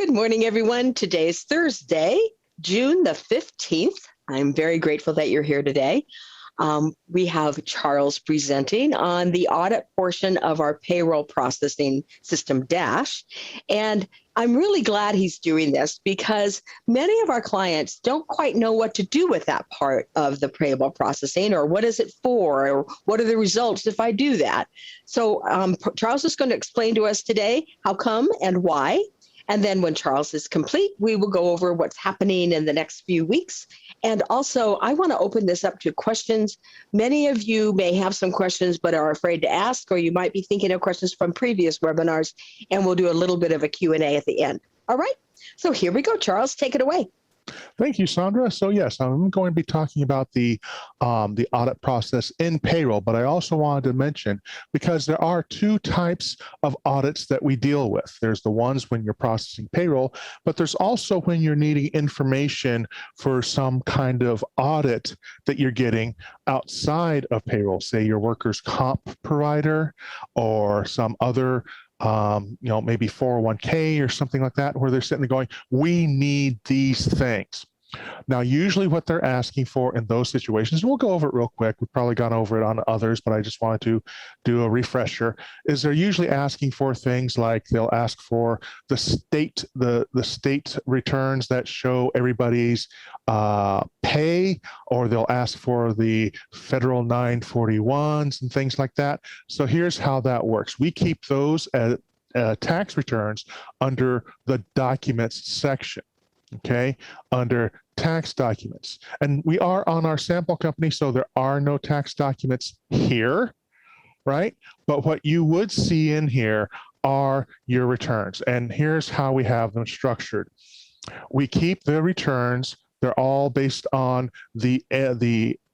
Good morning, everyone. Today's Thursday, June the 15th. I'm very grateful that you're here today. We have Charles presenting on the audit portion of our payroll processing system Dash. And I'm really glad he's doing this because many of our clients don't quite know what to do with that part of the payroll processing, or what is it for, or what are the results if I do that. So Charles is going to explain to us today how come and why. And then when Charles is complete, we will go over what's happening in the next few weeks. And also, I want to open this up to questions. Many of you may have some questions but are afraid to ask, or you might be thinking of questions from previous webinars, and we'll do a little bit of a Q&A at the end. All right, so here we go. Charles, take it away. Thank you, Saundra. So yes, I'm going to be talking about the audit process in payroll, but I also wanted to mention, because there are two types of audits that we deal with. There's the ones when you're processing payroll, but there's also when you're needing information for some kind of audit that you're getting outside of payroll, say your workers' comp provider or some other maybe 401k or something like that, where they're sitting there going, we need these things. Now, usually what they're asking for in those situations, and we'll go over it real quick, we've probably gone over it on others, but I just wanted to do a refresher, is they're usually asking for things like they'll ask for the state returns that show everybody's pay, or they'll ask for the federal 941s and things like that. So here's how that works. We keep those as tax returns under the documents section. Okay, under tax documents. And we are on our sample company, so there are no tax documents here, right? But what you would see in here are your returns. And here's how we have them structured. We keep the returns, they're all based on the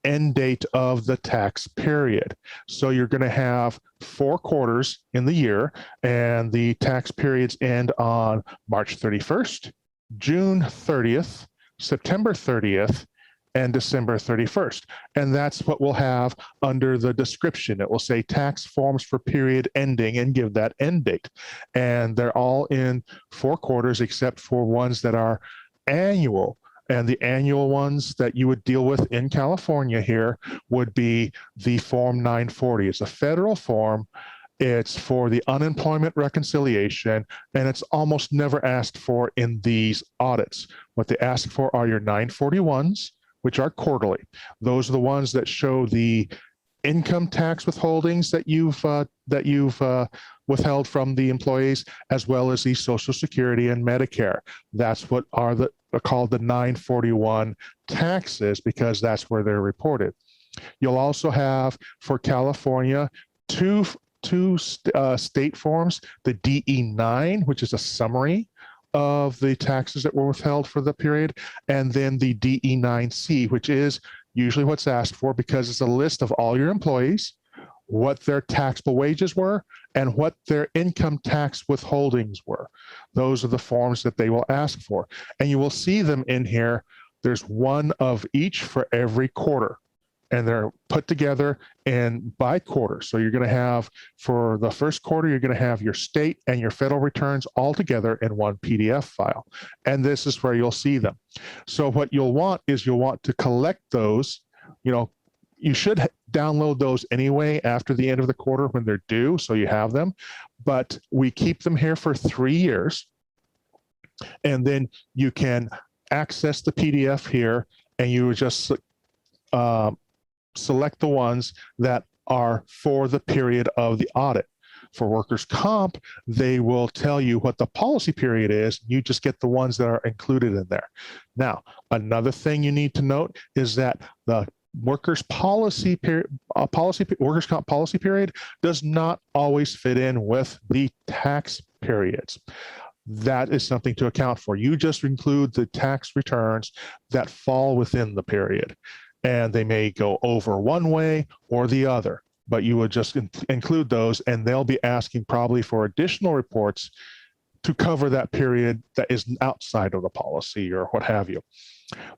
end date of the tax period. So you're going to have 4 quarters in the year, and the tax periods end on March 31st. June 30th, September 30th, and December 31st. And that's what we'll have under the description. It will say tax forms for period ending and give that end date. And they're all in 4 quarters except for ones that are annual. And the annual ones that you would deal with in California here would be the Form 940. It's a federal form. It's for the unemployment reconciliation, and it's almost never asked for in these audits. What they ask for are your 941s, which are quarterly. Those are the ones that show the income tax withholdings that you've withheld from the employees, as well as the Social Security and Medicare. That's what are called the 941 taxes, because that's where they're reported. You'll also have, for California, two state forms, the DE9, which is a summary of the taxes that were withheld for the period, and then the DE9C, which is usually what's asked for because it's a list of all your employees, what their taxable wages were, and what their income tax withholdings were. Those are the forms that they will ask for. And you will see them in here. There's one of each for every quarter, and they're put together and by quarter. So you're going to have, for the first quarter, you're going to have your state and your federal returns all together in one PDF file. And this is where you'll see them. So what you'll want is you'll want to collect those. You should download those anyway after the end of the quarter when they're due, so you have them. But we keep them here for 3 years. And then you can access the PDF here, and you just select the ones that are for the period of the audit. For workers' comp, they will tell you what the policy period is. You just get the ones that are included in there. Now, another thing you need to note is that the workers' policy period, workers' comp policy period does not always fit in with the tax periods. That is something to account for. You just include the tax returns that fall within the period, and they may go over one way or the other, but you would just include those, and they'll be asking probably for additional reports to cover that period that is outside of the policy or what have you.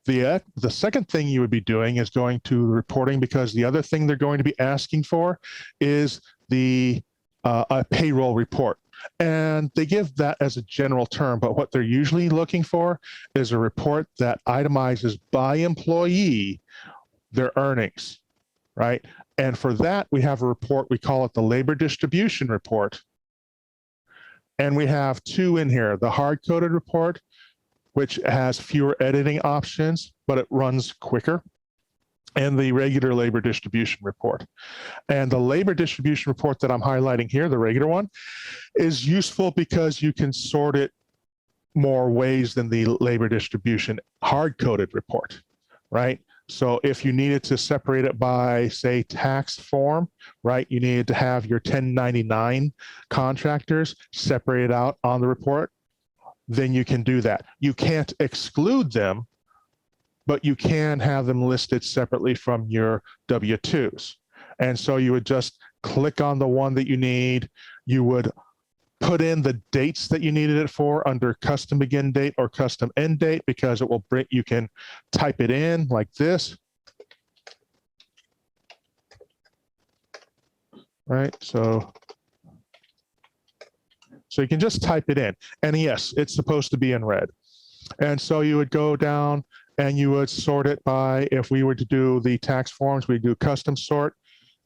The second thing you would be doing is going to reporting, because the other thing they're going to be asking for is a payroll report. And they give that as a general term, but what they're usually looking for is a report that itemizes by employee their earnings, right? And for that, we have a report, we call it the labor distribution report. And we have two in here, the hard-coded report, which has fewer editing options, but it runs quicker, and the regular labor distribution report. And the labor distribution report that I'm highlighting here, the regular one, is useful because you can sort it more ways than the labor distribution hard-coded report, right? So if you needed to separate it by, say, tax form, right, you needed to have your 1099 contractors separated out on the report, then you can do that. You can't exclude them, but you can have them listed separately from your W-2s. And so you would just click on the one that you need. You would put in the dates that you needed it for under custom begin date or custom end date, because it will bring, you can type it in like this. Right, so you can just type it in. And yes, it's supposed to be in red. And so you would go down and you would sort it by, if we were to do the tax forms, we do custom sort,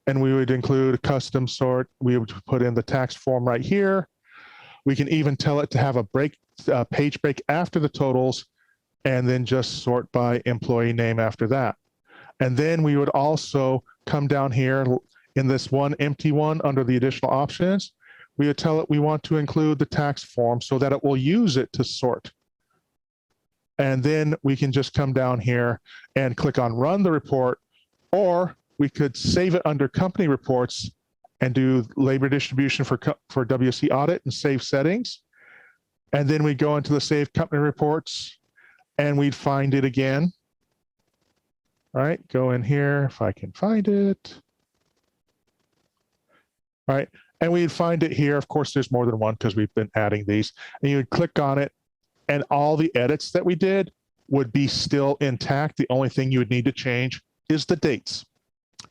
and we would include a custom sort. We would put in the tax form right here. We can even tell it to have a break, page break after the totals, and then just sort by employee name after that. And then we would also come down here in this one empty one under the additional options. We would tell it we want to include the tax form so that it will use it to sort. And then we can just come down here and click on run the report, or we could save it under company reports and do labor distribution for WC audit and save settings. And then we go into the save company reports and we'd find it again. All right, go in here if I can find it. All right, and we'd find it here. Of course, there's more than one because we've been adding these. And you would click on it, and all the edits that we did would be still intact. The only thing you would need to change is the dates.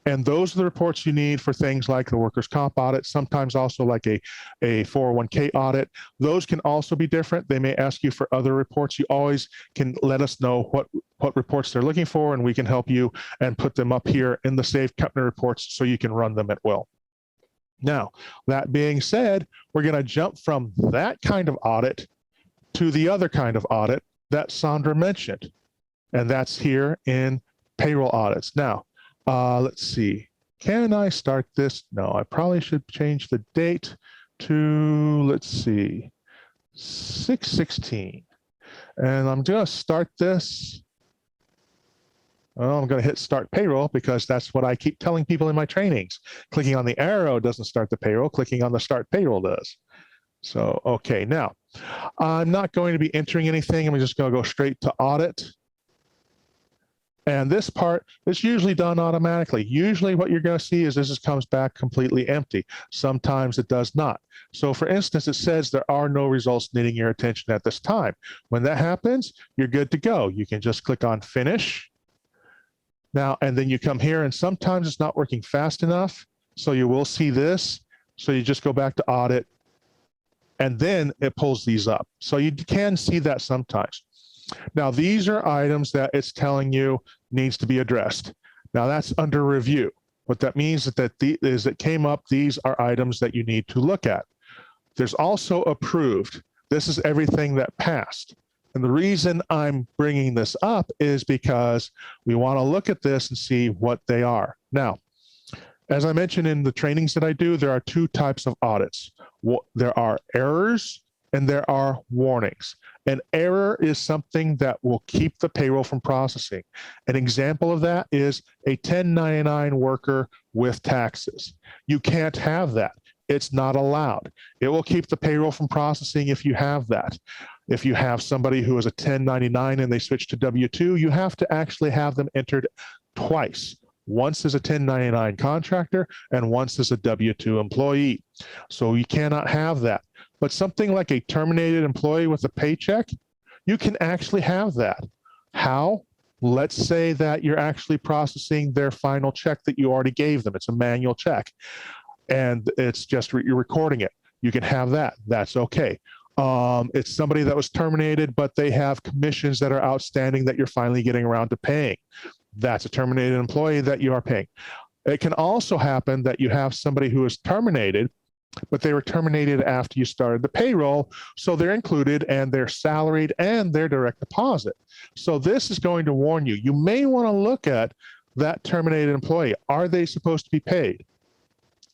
And those are the reports you need for things like the workers' comp audit, sometimes also like a 401k audit. Those can also be different. They may ask you for other reports. You always can let us know what reports they're looking for, and we can help you and put them up here in the Save Company reports so you can run them at will. Now, that being said, we're going to jump from that kind of audit to the other kind of audit that Saundra mentioned, and that's here in payroll audits. Now, let's see. Can I start this? No, I probably should change the date to, let's see, 6/16. And I'm going to start this. Well, I'm going to hit start payroll because that's what I keep telling people in my trainings. Clicking on the arrow doesn't start the payroll. Clicking on the start payroll does. So, okay, now I'm not going to be entering anything. I'm just going to go straight to audit. And this part is usually done automatically. Usually what you're going to see is this comes back completely empty. Sometimes it does not. So for instance, it says there are no results needing your attention at this time. When that happens, you're good to go. You can just click on finish. Now, and then you come here, and sometimes it's not working fast enough. So you will see this. So you just go back to audit, and then it pulls these up. So you can see that sometimes. Now, these are items that it's telling you needs to be addressed. Now, that's under review. What that means is that it came up, these are items that you need to look at. There's also approved. This is everything that passed. And the reason I'm bringing this up is because we want to look at this and see what they are. Now, as I mentioned in the trainings that I do, there are two types of audits. There are errors and there are warnings. An error is something that will keep the payroll from processing. An example of that is a 1099 worker with taxes. You can't have that. It's not allowed. It will keep the payroll from processing if you have that. If you have somebody who is a 1099 and they switch to W-2, you have to actually have them entered twice. Once as a 1099 contractor and once as a W-2 employee. So you cannot have that. But something like a terminated employee with a paycheck, you can actually have that. How? Let's say that you're actually processing their final check that you already gave them. It's a manual check. And it's just you're recording it. You can have that. That's okay. It's somebody that was terminated, but they have commissions that are outstanding that you're finally getting around to paying. That's a terminated employee that you are paying. It can also happen that you have somebody who is terminated, but they were terminated after you started the payroll. So they're included and they're salaried and they're direct deposit. So this is going to warn you. You may want to look at that terminated employee. Are they supposed to be paid?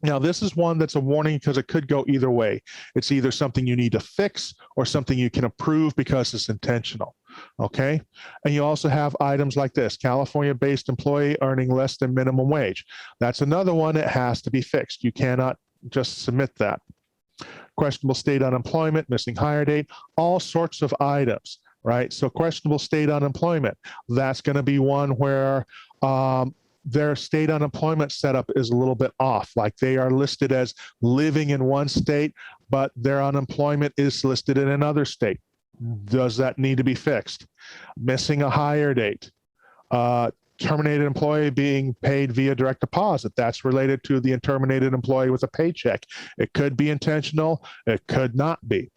Now, this is one that's a warning because it could go either way. It's either something you need to fix or something you can approve because it's intentional. Okay. And you also have items like this: California-based employee earning less than minimum wage. That's another one that has to be fixed. You cannot just submit that. Questionable state unemployment, missing hire date, all sorts of items, right? So questionable state unemployment, that's going to be one where their state unemployment setup is a little bit off. Like they are listed as living in one state, but their unemployment is listed in another state. Does that need to be fixed? Missing a hire date. Terminated employee being paid via direct deposit. That's related to the terminated employee with a paycheck. It could be intentional. It could not be.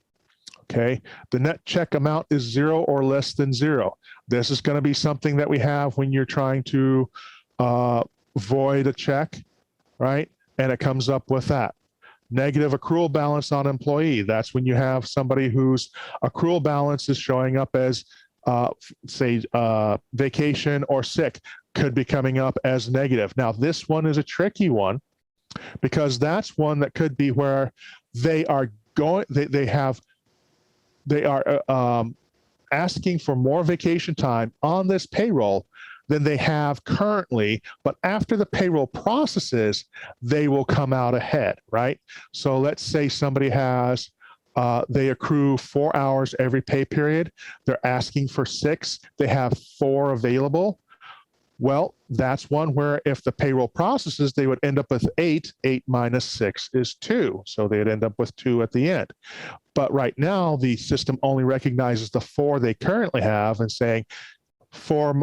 Okay. The net check amount is 0 or less than 0. This is going to be something that we have when you're trying to void a check, right? And it comes up with that. Negative accrual balance on employee. That's when you have somebody whose accrual balance is showing up as say vacation or sick, could be coming up as negative. Now, this one is a tricky one because that's one that could be where they are going, they are asking for more vacation time on this payroll than they have currently, but after the payroll processes, they will come out ahead, right? So let's say somebody has they accrue 4 hours every pay period. They're asking for 6. They have 4 available. Well, that's one where if the payroll processes, they would end up with 8. 8 minus 6 is 2. So they'd end up with 2 at the end. But right now, the system only recognizes the 4 they currently have and saying 4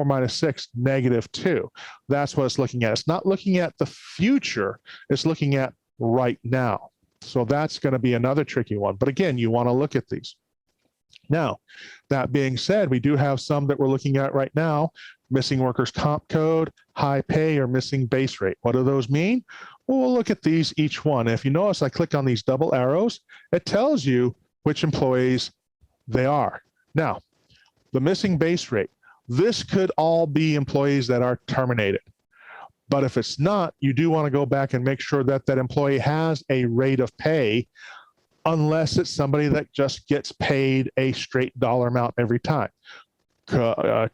minus 6, negative 2. That's what it's looking at. It's not looking at the future. It's looking at right now. So that's going to be another tricky one. But again, you want to look at these. Now, that being said, we do have some that we're looking at right now: missing workers' comp code, high pay, or missing base rate. What do those mean? Well, we'll look at these each one. And if you notice, I click on these double arrows, it tells you which employees they are. Now, the missing base rate, this could all be employees that are terminated. But if it's not, you do want to go back and make sure that that employee has a rate of pay, unless it's somebody that just gets paid a straight dollar amount every time. You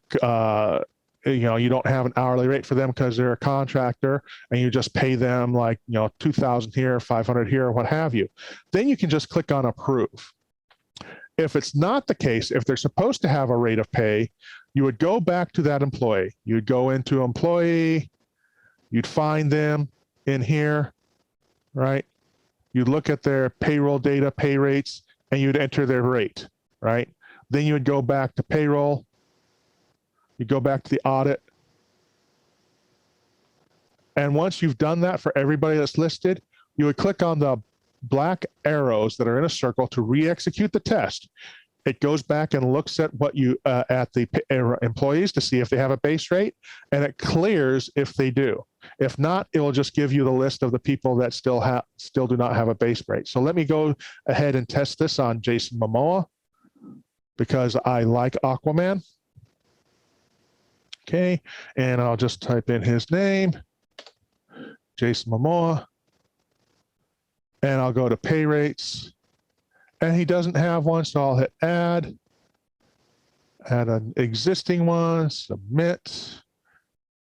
don't have an hourly rate for them because they're a contractor and you just pay them like, 2,000 here, 500 here, or what have you. Then you can just click on approve. If it's not the case, if they're supposed to have a rate of pay, you would go back to that employee. You'd go into employee, you'd find them in here, right? You'd look at their payroll data, pay rates, and you'd enter their rate, right? Then you would go back to payroll. You go back to the audit. And once you've done that for everybody that's listed, you would click on the black arrows that are in a circle to re-execute the test. It goes back and looks at what you at the employees to see if they have a base rate, and it clears if they do. If not, it will just give you the list of the people that still do not have a base rate. So let me go ahead and test this on Jason Momoa because I like Aquaman. Okay, and I'll just type in his name, Jason Momoa, and I'll go to pay rates. And he doesn't have one, so I'll hit add an existing one, submit,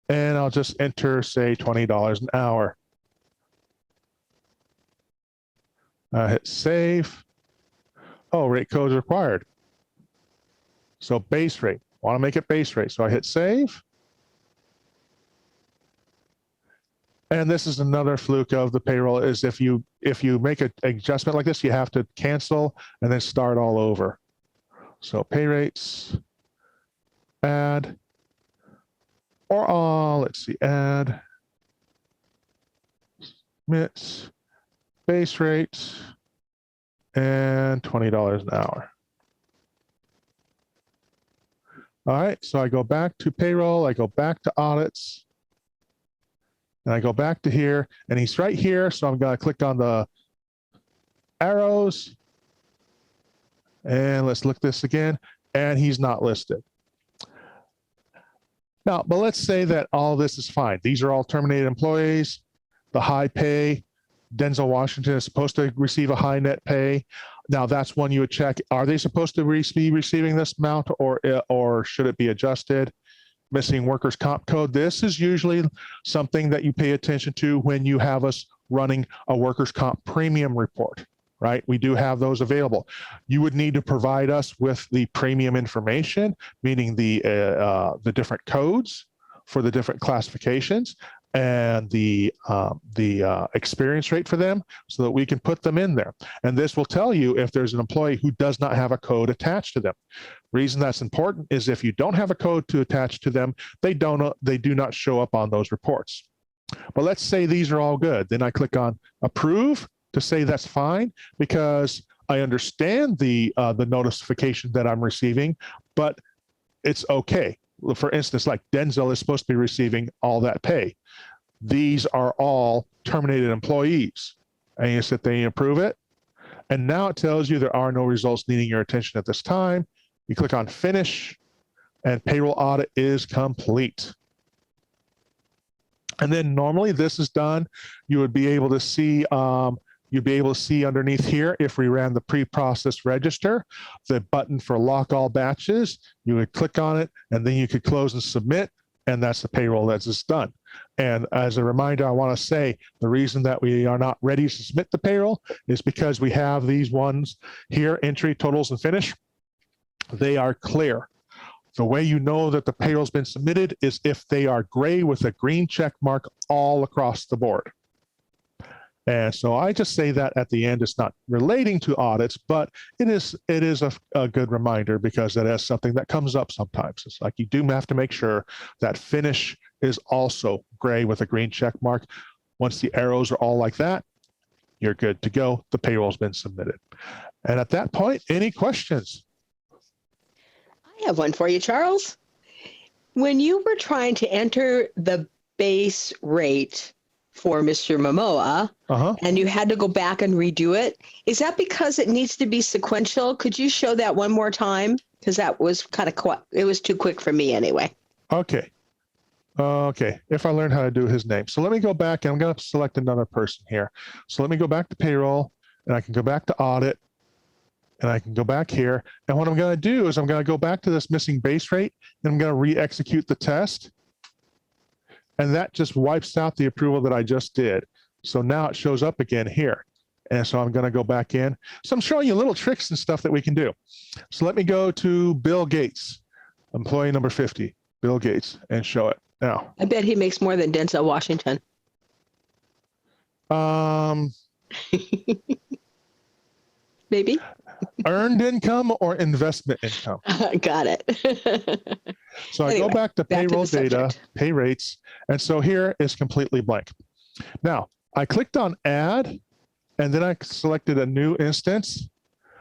and I'll just enter, say, $20 an hour. Hit save. Oh, rate code is required. So base rate, want to make it base rate. So I hit save. And this is another fluke of the payroll is if you make an adjustment like this, you have to cancel and then start all over. So pay rates, add, or let's see, add, submit, base rate, and $20 an hour. All right, so I go back to payroll, I go back to audits, and I go back to here, and he's right here, so I'm gonna click on the arrows, and let's look this again, and he's not listed. Now, but let's say that all this is fine. These are all terminated employees, the high pay. Denzel Washington is supposed to receive a high net pay. Now, that's one you would check. Are they supposed to be receiving this amount, or should it be adjusted? Missing workers' comp code. This is usually something that you pay attention to when you have us running a workers' comp premium report, right? We do have those available. You would need to provide us with the premium information, meaning the different codes for the different classifications and the experience rate for them, so that we can put them in there. And this will tell you if there's an employee who does not have a code attached to them. Reason that's important is if you don't have a code to attach to them, they do not show up on those reports. But let's say these are all good. Then I click on approve to say that's fine, because I understand the notification that I'm receiving, but it's okay. For instance, like Denzel is supposed to be receiving all that pay. These are all terminated employees. And you sit there and you approve it. And now it tells you there are no results needing your attention at this time. You click on finish, and payroll audit is complete. And then normally this is done. You would be able to see underneath here, if we ran the pre-processed register, the button for lock all batches, you would click on it, and then you could close and submit, and that's the payroll that's just done. And as a reminder, I want to say the reason that we are not ready to submit the payroll is because we have these ones here, entry, totals, and finish. They are clear. The way you know that the payroll's been submitted is if they are gray with a green check mark all across the board. And so I just say that at the end. It's not relating to audits, but it is a good reminder, because that is something that comes up sometimes. It's like you do have to make sure that finish is also gray with a green check mark. Once the arrows are all like that, you're good to go. The payroll's been submitted. And at that point, any questions? I have one for you, Charles. When you were trying to enter the base rate for Mr. Momoa, and you had to go back and redo it, is that because it needs to be sequential? Could you show that one more time? Because that was kind of it was too quick for me anyway. Okay. If I learn how to do his name. So let me go back, and I'm going to select another person here. So let me go back to payroll, and I can go back to audit, and I can go back here. And what I'm going to do is I'm going to go back to this missing base rate, and I'm going to re-execute the test. And that just wipes out the approval that I just did. So now it shows up again here. And so I'm going to go back in. So I'm showing you little tricks and stuff that we can do. So let me go to Bill Gates, employee number 50, Bill Gates, and show it now. I bet he makes more than Denzel Washington. Maybe. Earned income or investment income? Got it. So I go back to payroll data, pay rates, and so here is completely blank. Now, I clicked on add, and then I selected a new instance.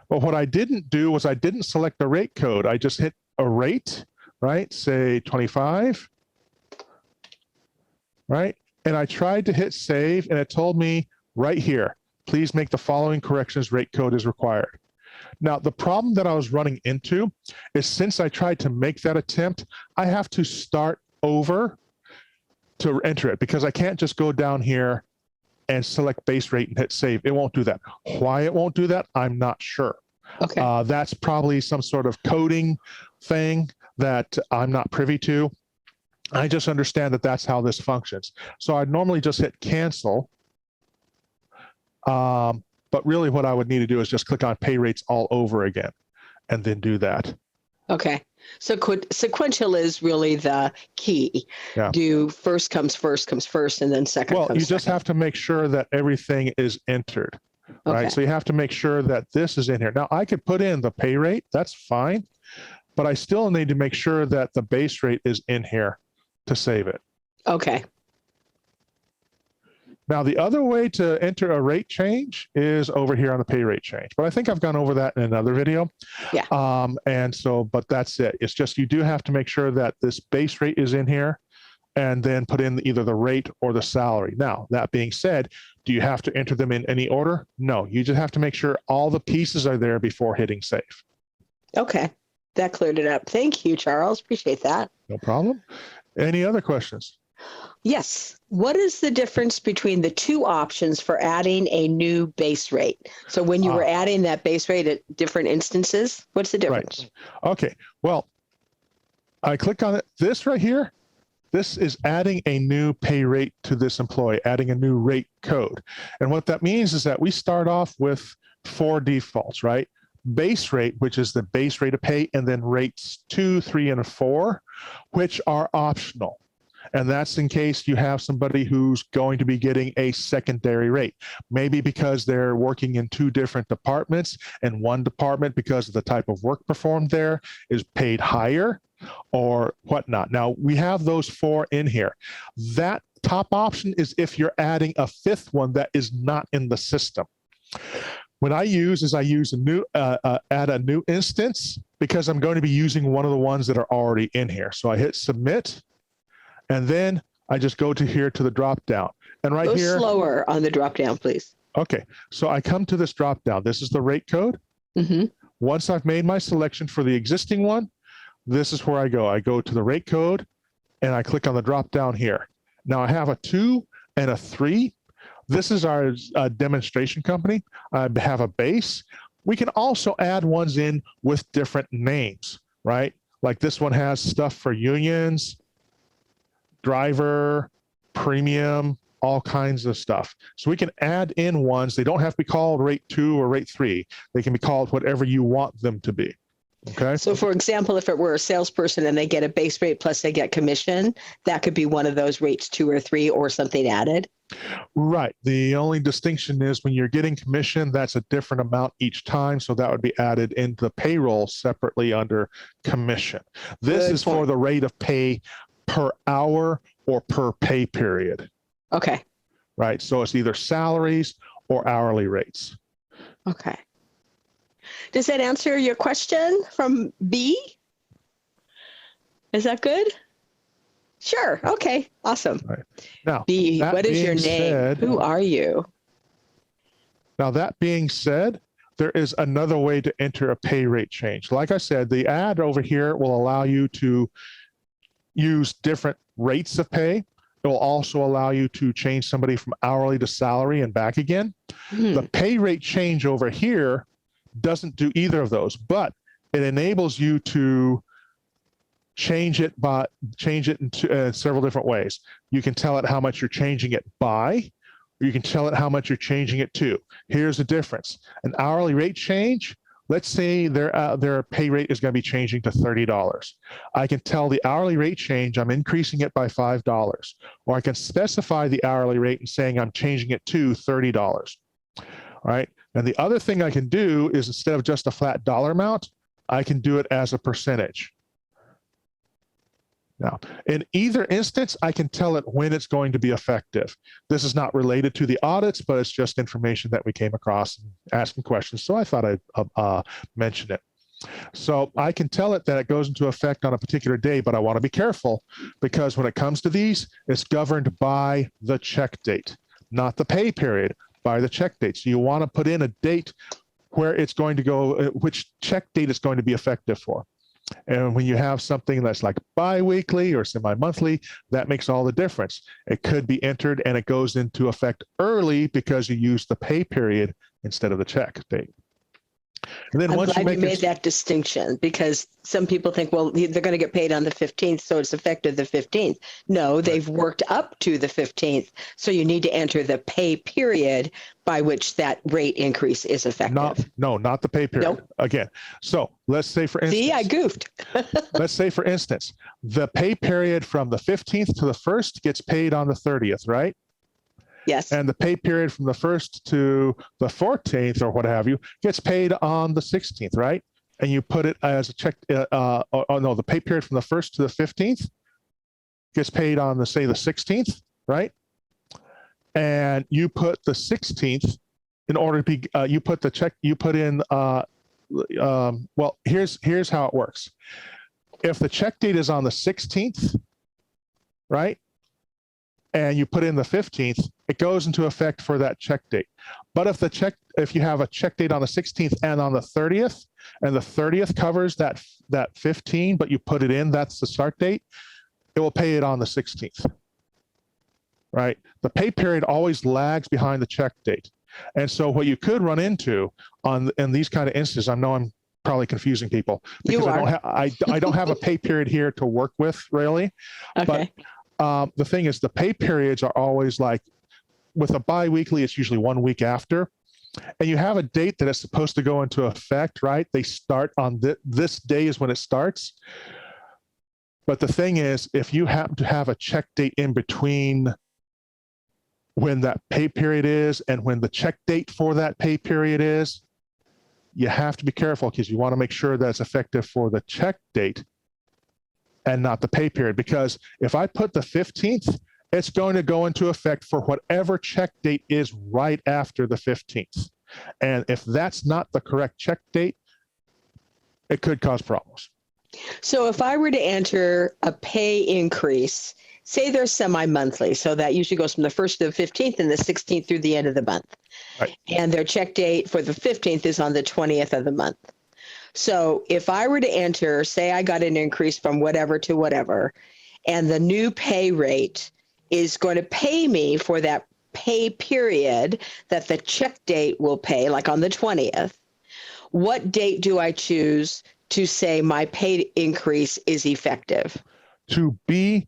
But what I didn't do was I didn't select a rate code. I just hit a rate, right? Say 25, right? And I tried to hit save, and it told me right here, please make the following corrections, rate code is required. Now, the problem that I was running into is since I tried to make that attempt, I have to start over to enter it, because I can't just go down here and select base rate and hit save. It won't do that. Why it won't do that, I'm not sure. Okay. That's probably some sort of coding thing that I'm not privy to. I just understand that that's how this functions. So I'd normally just hit cancel. But really what I would need to do is just click on pay rates all over again and then do that. Okay. So sequential is really the key. Yeah. Do first comes first, and then second Well, comes you just second. have to make sure that everything is entered, right? Okay. So you have to make sure that this is in here. Now, I could put in the pay rate. That's fine. But I still need to make sure that the base rate is in here to save it. Okay. Now, the other way to enter a rate change is over here on the pay rate change, but I think I've gone over that in another video. Yeah. But that's it. It's just you do have to make sure that this base rate is in here and then put in either the rate or the salary. Now, that being said, do you have to enter them in any order? No, you just have to make sure all the pieces are there before hitting save. Okay. That cleared it up. Thank you, Charles. Appreciate that. No problem. Any other questions? Yes. What is the difference between the two options for adding a new base rate? So when you were adding that base rate at different instances, what's the difference? Right. Okay. Well, I click on it. This right here, this is adding a new pay rate to this employee, adding a new rate code. And what that means is that we start off with 4 defaults, right? Base rate, which is the base rate of pay, and then rates 2, 3, and 4, which are optional. And that's in case you have somebody who's going to be getting a secondary rate, maybe because they're working in 2 different departments, and one department, because of the type of work performed there, is paid higher or whatnot. Now, we have those 4 in here. That top option is if you're adding a 5th one that is not in the system. What I use is a new, add a new instance, because I'm going to be using one of the ones that are already in here. So I hit submit, and then I just go to here to the drop down. And right here. Go slower on the drop down, please. Okay. So I come to this drop down. This is the rate code. Mm-hmm. Once I've made my selection for the existing one, this is where I go. I go to the rate code and I click on the drop down here. Now I have a 2 and a 3. This is our demonstration company. I have a base. We can also add ones in with different names, right? Like this one has stuff for unions, driver, premium, all kinds of stuff. So we can add in ones. They don't have to be called rate 2 or rate 3. They can be called whatever you want them to be. Okay. So for example, if it were a salesperson and they get a base rate plus they get commission, that could be one of those rates 2 or 3 or something added. Right. The only distinction is when you're getting commission, that's a different amount each time. So that would be added into the payroll separately under commission. This is for the rate of pay per hour or per pay period. Okay. Right. So it's either salaries or hourly rates. Okay. Does that answer your question from B? Is that good? Sure. Okay. Awesome. Right. Now, B, what is your name? Who are you? Now, that being said, there is another way to enter a pay rate change. Like I said, the ad over here will allow you to use different rates of pay. It will also allow you to change somebody from hourly to salary and back again. The pay rate change over here doesn't do either of those, but it enables you to change it in several different ways. You can tell it how much you're changing it by, or you can tell it how much you're changing it to. Here's the difference. An hourly rate change, let's say their pay rate is going to be changing to $30. I can tell the hourly rate change I'm increasing it by $5, or I can specify the hourly rate and saying I'm changing it to $30. All right. And the other thing I can do is, instead of just a flat dollar amount, I can do it as a percentage. Now, in either instance, I can tell it when it's going to be effective. This is not related to the audits, but it's just information that we came across asking questions. So I thought I'd mention it. So I can tell it that it goes into effect on a particular day, but I want to be careful, because when it comes to these, it's governed by the check date, not the pay period, by the check date. So you want to put in a date where it's going to go, which check date it's going to be effective for. And when you have something that's like bi-weekly or semi-monthly, that makes all the difference. It could be entered and it goes into effect early because you use the pay period instead of the check date. And then I'm once glad you made that distinction, because some people think, well, they're going to get paid on the 15th, so it's effective the 15th. No, they've worked up to the 15th. So you need to enter the pay period by which that rate increase is effective. Not the pay period. Nope. Again, so let's say, for instance. See, I goofed. Let's say, for instance, the pay period from the 15th to the 1st gets paid on the 30th, right? Yes. And the pay period from the 1st to the 14th or what have you gets paid on the 16th, right? And you put it as a check, the pay period from the 1st to the 15th gets paid on the 16th, right? and you put the 16th in order to be, you put the check, you put in, well, here's how it works. If the check date is on the 16th, right, and you put in the 15th, it goes into effect for that check date. But if you have a check date on the 16th and on the 30th, and the 30th covers that 15, but you put it in, that's the start date, it will pay it on the 16th, right? The pay period always lags behind the check date. And so what you could run into in these kind of instances, I know I'm probably confusing people because I don't have a pay period here to work with really. Okay. But the thing is, the pay periods are always like, with a biweekly, it's usually 1 week after, and you have a date that it's supposed to go into effect, right? They start on this day is when it starts. But the thing is, if you happen to have a check date in between when that pay period is and when the check date for that pay period is, you have to be careful because you want to make sure that it's effective for the check date and not the pay period. Because if I put the 15th, it's going to go into effect for whatever check date is right after the 15th. And if that's not the correct check date, it could cause problems. So if I were to enter a pay increase, say they're semi-monthly, so that usually goes from the 1st to the 15th and the 16th through the end of the month. Right. And their check date for the 15th is on the 20th of the month. So if I were to enter, say I got an increase from whatever to whatever, and the new pay rate is going to pay me for that pay period that the check date will pay, like on the 20th, what date do I choose to say my pay increase is effective? To be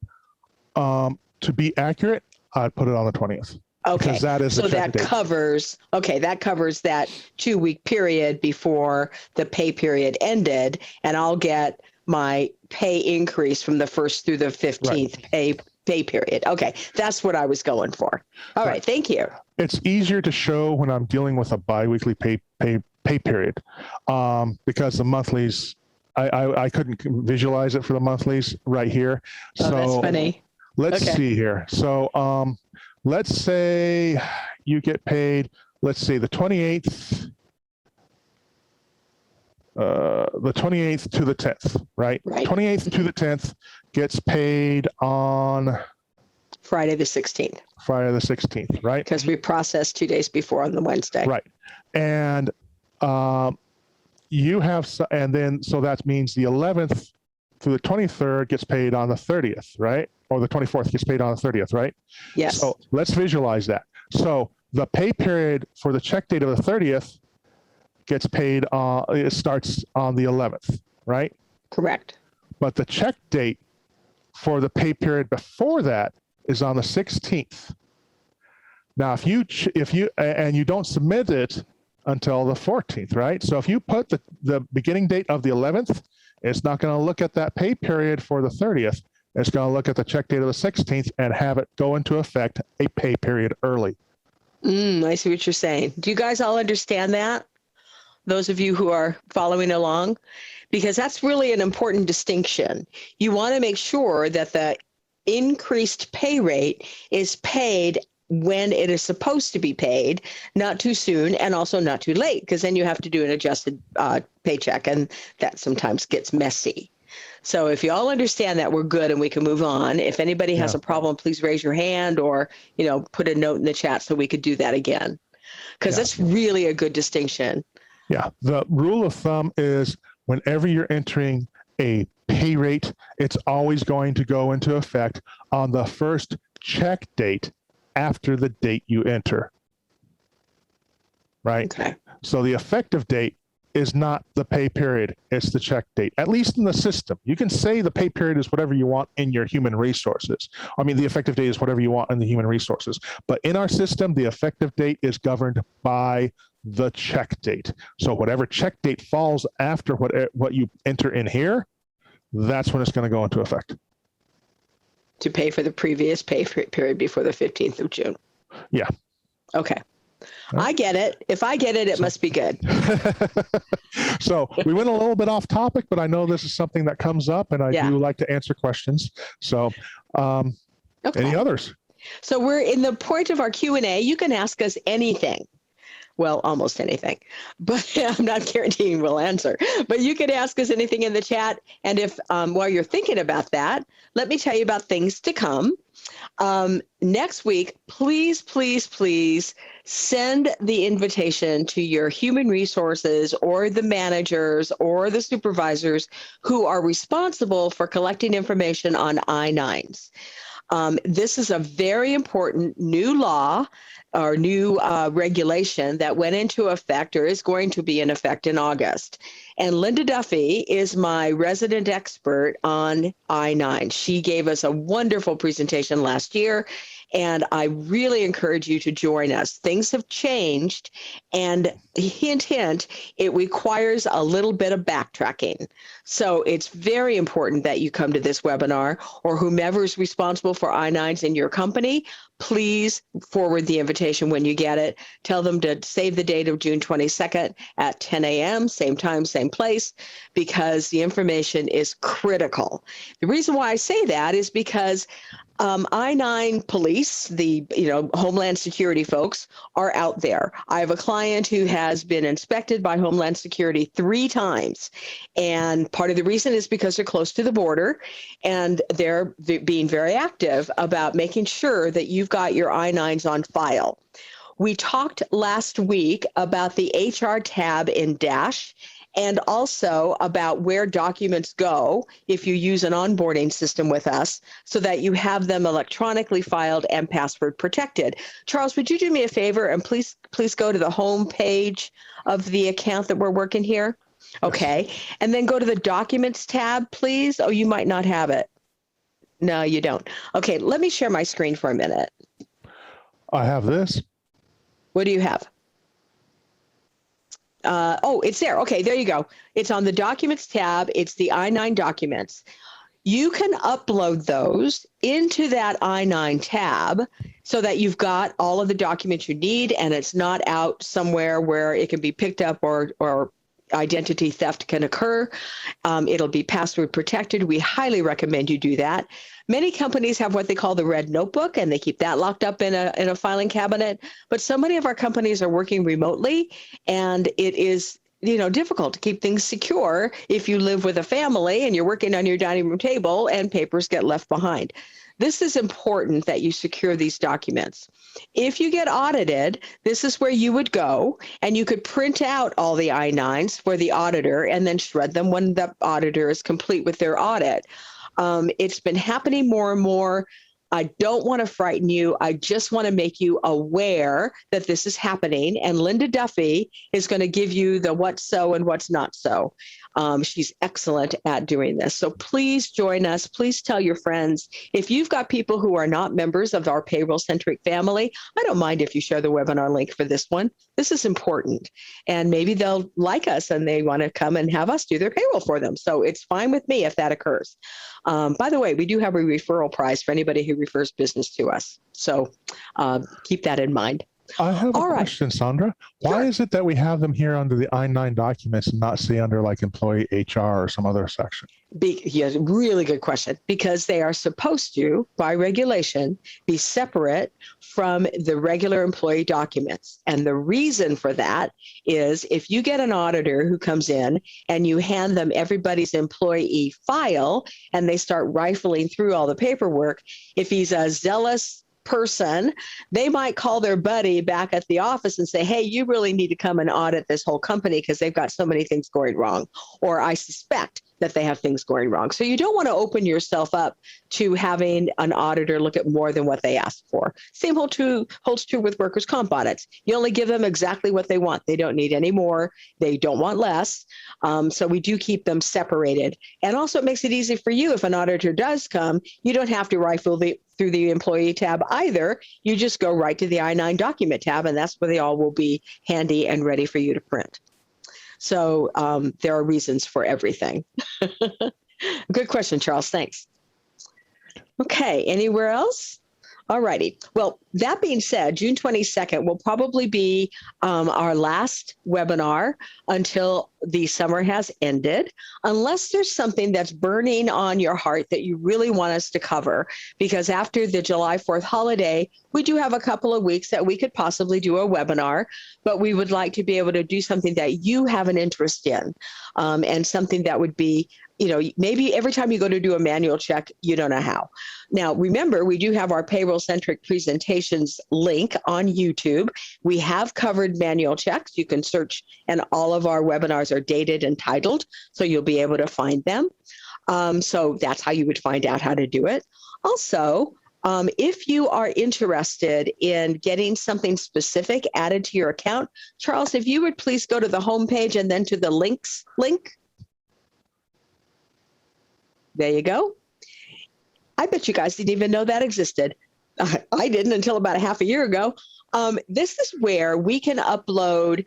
accurate, I'd put it on the 20th. Okay, because that is so that covers that 2 week period before the pay period ended, and I'll get my pay increase from the 1st through the 15th pay period. Okay, that's what I was going for. All right, thank you. It's easier to show when I'm dealing with a biweekly pay period because the monthlies, I couldn't visualize it for the monthlies right here. Oh, that's funny. Let's see here. So let's say you get paid, let's say the 28th, the 28th to the 10th, right? 28th to the 10th gets paid on Friday the 16th. Friday the 16th, right? Because we processed 2 days before on the Wednesday. Right. And you have, and then, so that means the 11th to the 23rd gets paid on the 30th, right? Or the 24th gets paid on the 30th, right? Yes. So let's visualize that. So the pay period for the check date of the 30th gets paid, it starts on the 11th, right? Correct. But the check date for the pay period before that is on the 16th. Now, if you and you don't submit it until the 14th, right? So if you put the beginning date of the 11th, it's not going to look at that pay period for the 30th. It's going to look at the check date of the 16th and have it go into effect a pay period early. I see what you're saying. Do you guys all understand that? Those of you who are following along? Because that's really an important distinction. You want to make sure that the increased pay rate is paid when it is supposed to be paid, not too soon and also not too late, because then you have to do an adjusted paycheck, and that sometimes gets messy. So if you all understand that, we're good and we can move on. If anybody has a problem, please raise your hand or, put a note in the chat so we could do that again, because that's really a good distinction. Yeah. The rule of thumb is whenever you're entering a pay rate, it's always going to go into effect on the first check date after the date you enter. Right? Okay. So the effective date is not the pay period, it's the check date, at least in the system. You can say the pay period is whatever you want in your human resources. I mean, the effective date is whatever you want in the human resources. But in our system, the effective date is governed by the check date. So whatever check date falls after what you enter in here, that's when it's going to go into effect. To pay for the previous pay period before the 15th of June. Yeah. Okay. I get it. If I get it, it must be good. So we went a little bit off topic, but I know this is something that comes up and I do like to answer questions. So any others? So we're in the point of our Q&A. You can ask us anything. Well, almost anything, but I'm not guaranteeing we'll answer. But you can ask us anything in the chat. And if while you're thinking about that, let me tell you about things to come. Next week, please, please, please send the invitation to your human resources or the managers or the supervisors who are responsible for collecting information on I-9s. This is a very important new law or new regulation that went into effect or is going to be in effect in August. And Linda Duffy is my resident expert on I-9. She gave us a wonderful presentation last year, and I really encourage you to join us. Things have changed, and hint, hint, it requires a little bit of backtracking. So it's very important that you come to this webinar, or whomever is responsible for I-9s in your company, please forward the invitation when you get it. Tell them to save the date of June 22nd at 10 a.m., same time, same place, because the information is critical. The reason why I say that is because I-9 police, the Homeland Security folks, are out there. I have a client who has been inspected by Homeland Security 3 times. And part of the reason is because they're close to the border, and they're being very active about making sure that you've got your I-9s on file. We talked last week about the HR tab in Dash, and also about where documents go if you use an onboarding system with us, so that you have them electronically filed and password protected. Charles, would you do me a favor and please go to the home page of the account that we're working here? Okay, and then go to the Documents tab, please. Oh, you might not have it. No, you don't. Okay, let me share my screen for a minute. I have this. What do you have? Oh, it's there. Okay, there you go. It's on the Documents tab. It's the I-9 documents. You can upload those into that I-9 tab so that you've got all of the documents you need, and it's not out somewhere where it can be picked up or identity theft can occur. It'll be password protected. We highly recommend you do that. Many companies have what they call the red notebook, and they keep that locked up in a filing cabinet. But so many of our companies are working remotely, and it is difficult to keep things secure if you live with a family and you're working on your dining room table and papers get left behind. This is important that you secure these documents. If you get audited, this is where you would go, and you could print out all the I-9s for the auditor and then shred them when the auditor is complete with their audit. It's been happening more and more. I don't want to frighten you. I just want to make you aware that this is happening. And Linda Duffy is going to give you the what's so and what's not so. She's excellent at doing this. So please join us. Please tell your friends. If you've got people who are not members of our PayrollCentric family, I don't mind if you share the webinar link for this one. This is important. And maybe they'll like us and they want to come and have us do their payroll for them. So it's fine with me if that occurs. By the way, we do have a referral prize for anybody who refers business to us. So keep that in mind. I have a question, Saundra. Why is it that we have them here under the I-9 documents and not, say, under like employee HR or some other section? Yes, really good question. Because they are supposed to, by regulation, be separate from the regular employee documents. And the reason for that is if you get an auditor who comes in and you hand them everybody's employee file and they start rifling through all the paperwork, if he's a zealous person, they might call their buddy back at the office and say, hey, you really need to come and audit this whole company because they've got so many things going wrong. Or I suspect that they have things going wrong. So you don't want to open yourself up to having an auditor look at more than what they asked for. Same holds true with workers' comp audits. You only give them exactly what they want. They don't need any more. They don't want less. So we do keep them separated. And also it makes it easy for you if an auditor does come, you don't have to rifle through the employee tab either. You just go right to the I-9 document tab, and that's where they all will be handy and ready for you to print. So there are reasons for everything. Good question, Charles. Thanks. Okay, anywhere else? All righty. Well, that being said, June 22nd will probably be our last webinar until the summer has ended, unless there's something that's burning on your heart that you really want us to cover. Because after the July 4th holiday, we do have a couple of weeks that we could possibly do a webinar, but we would like to be able to do something that you have an interest in, and something that would be, maybe every time you go to do a manual check, you don't know how. Now, remember, we do have our PayrollCentric presentations link on YouTube. We have covered manual checks. You can search, and all of our webinars are dated and titled, so you'll be able to find them. So that's how you would find out how to do it. Also, if you are interested in getting something specific added to your account, Charles, if you would please go to the homepage and then to the links link. There you go. I bet you guys didn't even know that existed. I didn't until about a half a year ago. This is where we can upload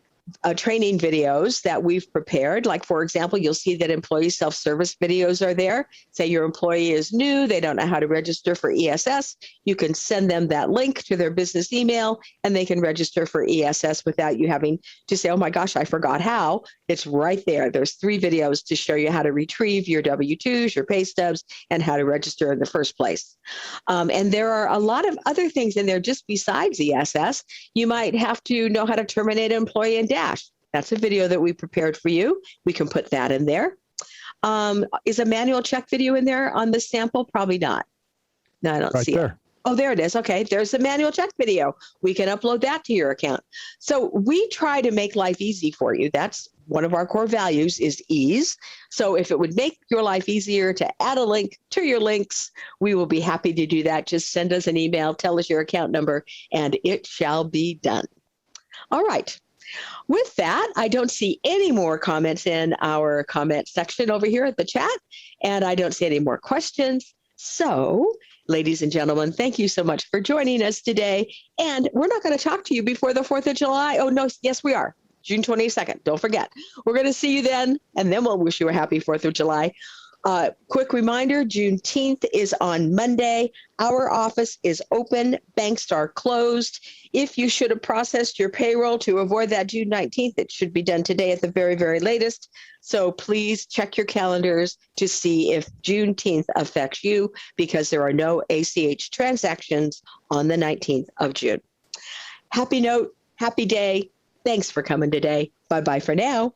training videos that we've prepared. Like, for example, you'll see that employee self-service videos are there. Say your employee is new, they don't know how to register for ESS. You can send them that link to their business email and they can register for ESS without you having to say, oh my gosh, I forgot how. It's right there. There's 3 videos to show you how to retrieve your W-2s, your pay stubs, and how to register in the first place. And there are a lot of other things in there just besides ESS. You might have to know how to terminate an employee in dash. That's a video that we prepared for you. We can put that in there. Is a manual check video in there on the sample? Probably not. No, I don't see it. Oh, there it is. Okay, there's the manual check video. We can upload that to your account. So we try to make life easy for you. That's one of our core values, is ease. So if it would make your life easier to add a link to your links, we will be happy to do that. Just send us an email, tell us your account number, and it shall be done. All right. With that, I don't see any more comments in our comment section over here at the chat, and I don't see any more questions. So, ladies and gentlemen, thank you so much for joining us today. And we're not going to talk to you before the 4th of July. Oh, no, yes, we are. June 22nd. Don't forget. We're going to see you then, and then we'll wish you a happy 4th of July. Quick reminder, Juneteenth is on Monday. Our office is open. Banks are closed. If you should have processed your payroll to avoid that June 19th, it should be done today at the very, very latest. So please check your calendars to see if Juneteenth affects you, because there are no ACH transactions on the 19th of June. Happy note, happy day. Thanks for coming today. Bye-bye for now.